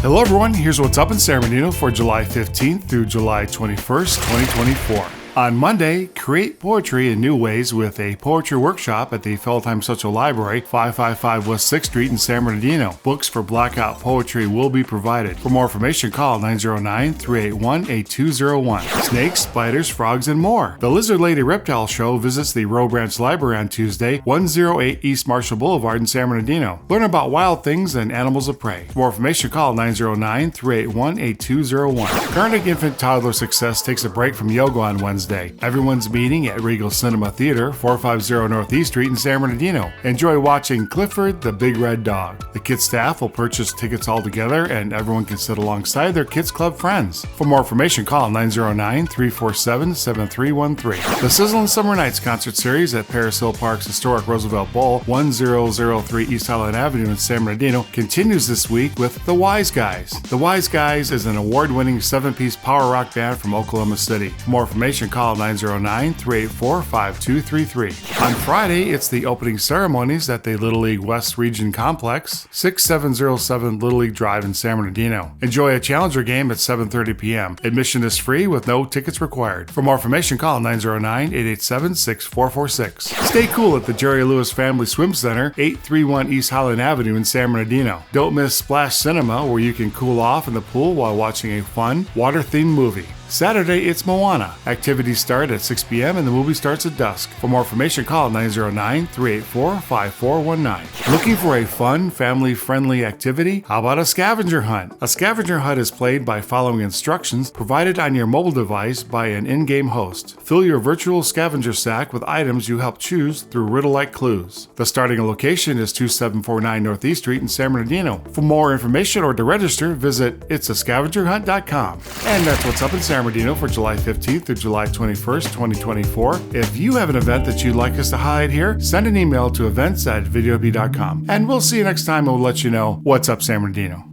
Hello everyone, here's what's up in San Bernardino for July 15th through July 21st, 2024. On Monday, create poetry in new ways with a poetry workshop at the Feltime Social Library, 555 West 6th Street in San Bernardino. Books for Blackout Poetry will be provided. For more information, call 909-381-8201. Snakes, spiders, frogs, and more. The Lizard Lady Reptile Show visits the Roe Branch Library on Tuesday, 108 East Marshall Boulevard in San Bernardino. Learn about wild things and animals of prey. For more information, call 909-381-8201. Carnegie Infant Toddler Success takes a break from yoga on Wednesday. Everyone's meeting at Regal Cinema Theater, 450 Northeast Street in San Bernardino. Enjoy watching Clifford the Big Red Dog. The kids staff will purchase tickets all together and everyone can sit alongside their kids club friends. For more information, call 909-347-7313. The Sizzling Summer Nights concert series at Paris Hill Park's historic Roosevelt Bowl, 1003 East Highland Avenue in San Bernardino, continues this week with The Wise Guys. The Wise Guys is an award-winning 7-piece power rock band from Oklahoma City. For more information, call 909-384-5233. On Friday, it's the opening ceremonies at the Little League West Region Complex, 6707 Little League Drive in San Bernardino. Enjoy a Challenger game at 7:30 p.m. Admission is free with no tickets required. For more information, call 909-887-6446. Stay cool at the Jerry Lewis Family Swim Center, 831 East Highland Avenue in San Bernardino. Don't miss Splash Cinema, where you can cool off in the pool while watching a fun, water-themed movie. Saturday, it's Moana. Activities start at 6 p.m. and the movie starts at dusk. For more information, call 909-384-5419. Looking for a fun, family-friendly activity? How about a scavenger hunt? A scavenger hunt is played by following instructions provided on your mobile device by an in-game host. Fill your virtual scavenger sack with items you help choose through riddle-like clues. The starting location is 2749 Northeast Street in San Bernardino. For more information or to register, visit itsascavengerhunt.com. And that's what's up in San Bernardino for July 15th through July 21st, 2024. If you have an event that you'd like us to highlight here, send an email to events@videob.com. And we'll see you next time and we'll let you know what's up San Bernardino.